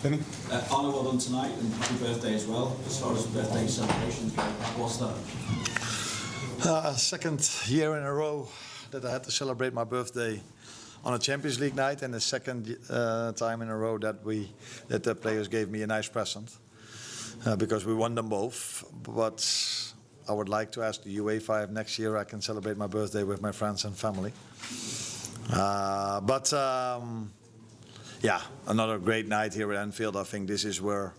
Benny? Arne, well done tonight and happy birthday as well. As far as birthday celebrations go, what's that? Second year in a row that I had to celebrate my birthday on a Champions League night, and the second time in a row that the players gave me a nice present because we won them both. But I would like to ask the UEFA if next year I can celebrate my birthday with my friends and family. Yeah, another great night here at Anfield. I think this is where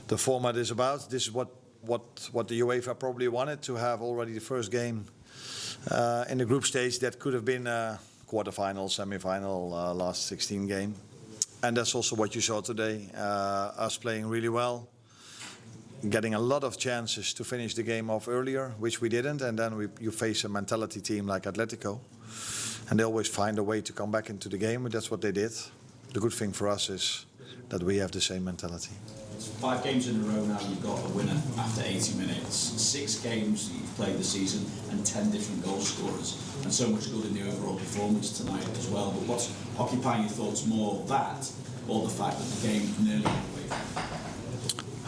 the format is about. This is what the UEFA probably wanted, to have already the first game in the group stage that could have been a quarter-final, semi-final, last 16 game. And that's also what you saw today. Us playing really well, getting a lot of chances to finish the game off earlier, which we didn't. And then you face a mentality team like Atletico, and they always find a way to come back into the game. And that's what they did. The good thing for us is that we have the same mentality. It's 5 games in a row now you've got a winner after 80 minutes. 6 games that you've played the season and 10 different goal scorers. And so much good in the overall performance tonight as well. But what's occupying your thoughts more, that or the fact that the game nearly went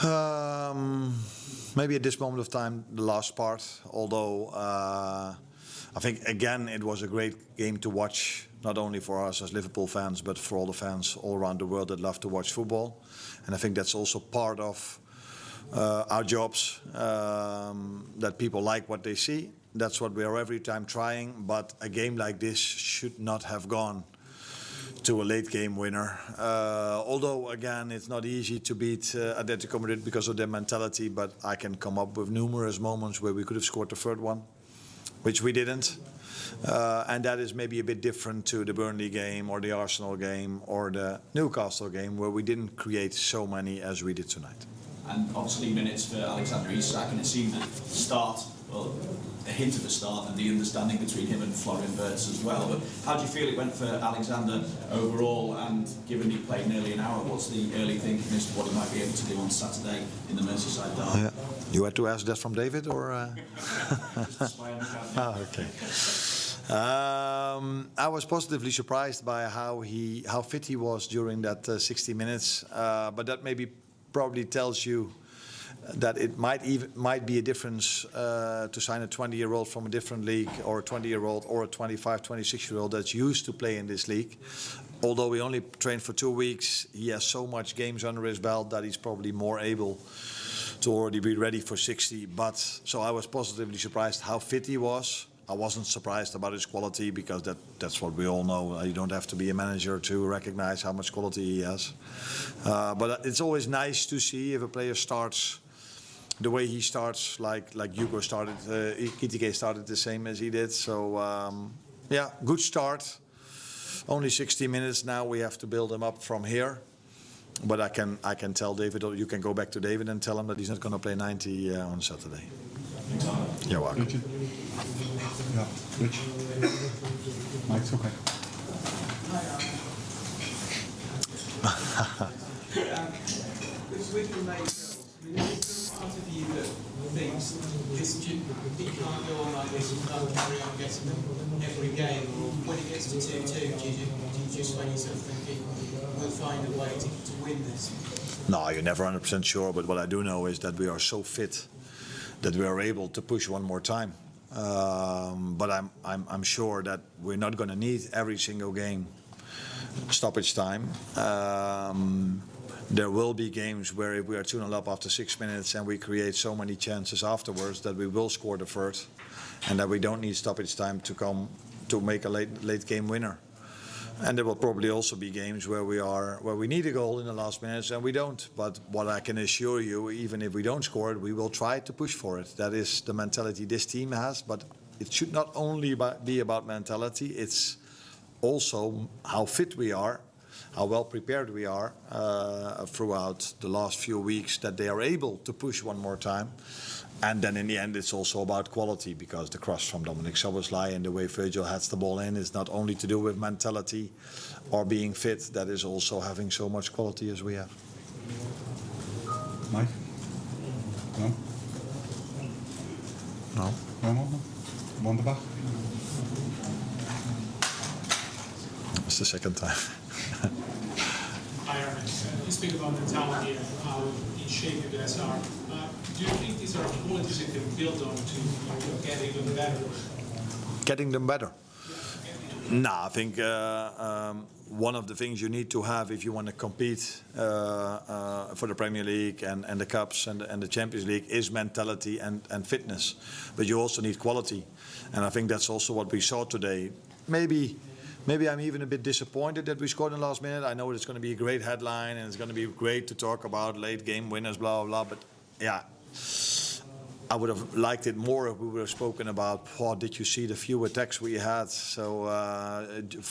away? Maybe at this moment of time, the last part. Although I think, again, it was a great game to watch, not only for us as Liverpool fans, but for all the fans all around the world that love to watch football. And I think that's also part of our jobs, that people like what they see. That's what we are every time trying. But a game like this should not have gone to a late game winner. Although, again, it's not easy to beat Atletico Madrid because of their mentality, but I can come up with numerous moments where we could have scored the third one, which we didn't. And that is maybe a bit different to the Burnley game or the Arsenal game or the Newcastle game, where we didn't create so many as we did tonight. And obviously minutes for Alexander Isak, and it seemed at the start, well, a hint of the start and the understanding between him and Florian Wirtz as well. But how do you feel it went for Alexander overall? And given he played nearly an hour, what's the early thinking as to what he might be able to do on Saturday in the Merseyside derby? Yeah. You had to ask that from David, or? Okay. I was positively surprised by how fit he was during that 60 minutes, but that maybe probably tells you that it might be a difference to sign a 20-year-old from a different league, or a 20-year-old or a 25, 26-year-old that's used to play in this league. Although we only trained for 2 weeks, he has so much games under his belt that he's probably more able to already be ready for 60. But so I was positively surprised how fit he was. I wasn't surprised about his quality, because that's what we all know. You don't have to be a manager to recognize how much quality he has. But it's always nice to see if a player starts the way he starts, like Hugo started, Kitike started the same as he did. So yeah, good start. Only 60 minutes now. We have to build him up from here. But I can tell David, or you can go back to David and tell him that he's not going to play 90 on Saturday. You're welcome. Richard? Yeah, Rich. Mike's okay. With the late goals, is there part of you that thinks you can't go on like this and can't carry on getting them every game, or when it gets to 2-2, do you just find yourself thinking we'll find a way to win this? No, you're never 100% sure, but what I do know is that we are so fit that we are able to push one more time. But I'm sure that we're not going to need every single game stoppage time. There will be games where if we are 2-0 up after 6 minutes and we create so many chances afterwards that we will score the third, and that we don't need stoppage time to make a late game winner. And there will probably also be games where we need a goal in the last minutes and we don't. But what I can assure you, even if we don't score it, we will try to push for it. That is the mentality this team has. But it should not only be about mentality, it's also how fit we are, how well prepared we are throughout the last few weeks, that they are able to push one more time. And then in the end, it's also about quality, because the cross from Dominic Szoboszlai and the way Virgil heads the ball in is not only to do with mentality or being fit, that is also having so much quality as we have. Mike? No? No? No? Wonderbach? It's the second time. Arne, you speak about mentality and how in shape you guys are. Do you think these are qualities you can build on to get even better? Getting them better? No, I think one of the things you need to have if you want to compete for the Premier League and the Cups and the Champions League is mentality and fitness. But you also need quality. And I think that's also what we saw today. Maybe I'm even a bit disappointed that we scored in the last minute. I know it's going to be a great headline and it's going to be great to talk about late game winners, blah, blah, blah. But yeah, I would have liked it more if we would have spoken about, oh, did you see the few attacks we had? So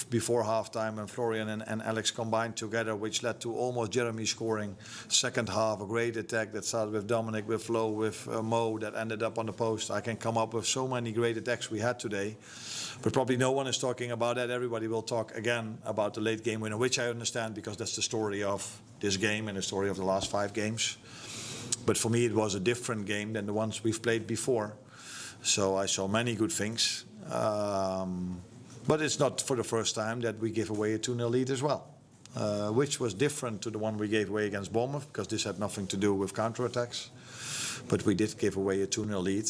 before halftime, and Florian and Alex combined together, which led to almost Jeremy scoring. Second half, a great attack that started with Dominic, with Flo, with Mo, that ended up on the post. I can come up with so many great attacks we had today. But probably no one is talking about that. Everybody will talk again about the late game winner, which I understand because that's the story of this game and the story of the last 5 games. But for me, it was a different game than the ones we've played before. So I saw many good things. But it's not for the first time that we give away a 2-0 lead as well, which was different to the one we gave away against Bournemouth, because this had nothing to do with counterattacks. But we did give away a 2-0 lead,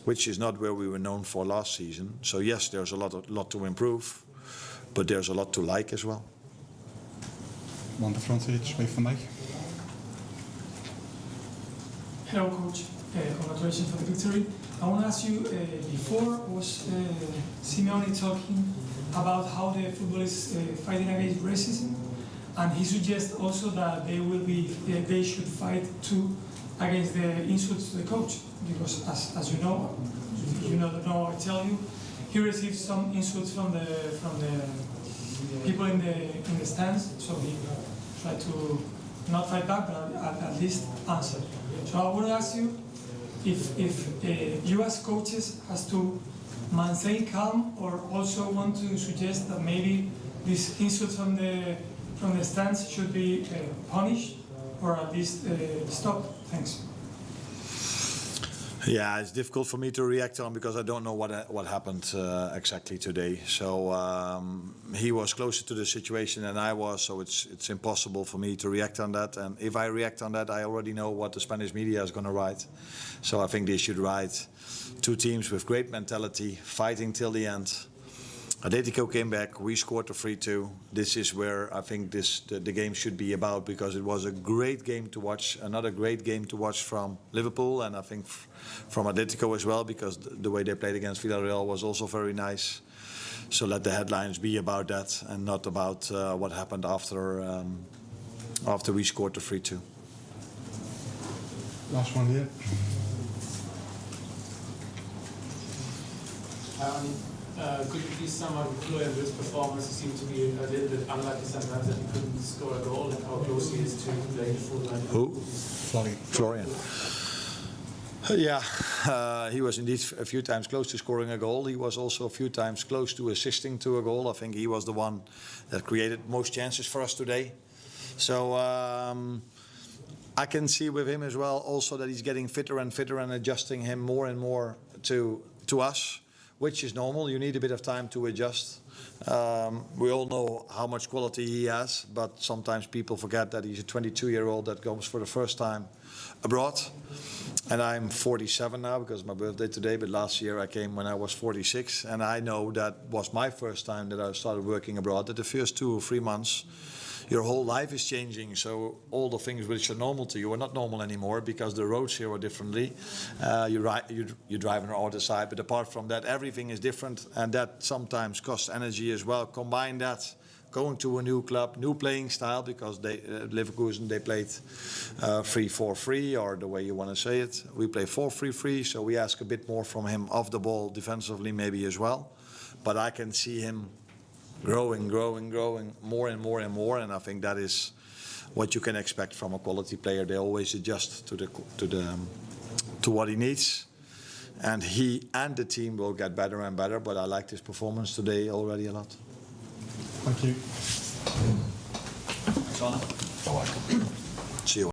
which is not where we were known for last season. So yes, there's a lot to improve, but there's a lot to like as well. On the front here, straight from Mike. Hello, Coach. Congratulations for the victory. I want to ask you, before was Simeone talking about how the football is fighting against racism, and he suggests also that they should fight too against the insults to the coach, because as you know, I tell you, he received some insults from the people in the stands, so he tried to not fight back, but at least answer. So I would ask you if you as coaches has to maintain calm, or also want to suggest that maybe these insults from the stands should be punished, or at least stopped. Thanks. Yeah, it's difficult for me to react on because I don't know what happened exactly today. So he was closer to the situation than I was, so it's impossible for me to react on that. And if I react on that, I already know what the Spanish media is going to write. So I think they should write 2 teams with great mentality, fighting till the end. Atletico came back, we scored the 3-2. This is where I think the game should be about, because it was a great game to watch, another great game to watch from Liverpool, and I think from Atletico as well, because the way they played against Villarreal was also very nice. So let the headlines be about that and not about what happened after we scored the 3-2. Last one here. Could you please sum up Florian Wirtz's performance? He seemed to be a little bit unlucky sometimes that he couldn't score a goal, and how close he is to playing the full line. Who? Florian. Yeah, he was indeed a few times close to scoring a goal. He was also a few times close to assisting to a goal. I think he was the one that created most chances for us today. So I can see with him as well also that he's getting fitter and fitter and adjusting him more and more to us, which is normal. You need a bit of time to adjust. We all know how much quality he has, but sometimes people forget that he's a 22-year-old that goes for the first time abroad. And I'm 47 now because it's my birthday today, but last year I came when I was 46, and I know that was my first time that I started working abroad. That the first 2 or 3 months, your whole life is changing, so all the things which are normal to you are not normal anymore because the roads here are differently. You drive on the other side, but apart from that, everything is different, and that sometimes costs energy as well. Combine that, going to a new club, new playing style, because Leverkusen, they played 3-4-3, or the way you want to say it. We play 4-3-3, so we ask a bit more from him off the ball, defensively maybe as well. But I can see him growing more and more and more, and I think that is what you can expect from a quality player. They always adjust to what he needs, and he and the team will get better and better. But I liked his performance today already a lot. Thank you. Thanks, Arne. See you.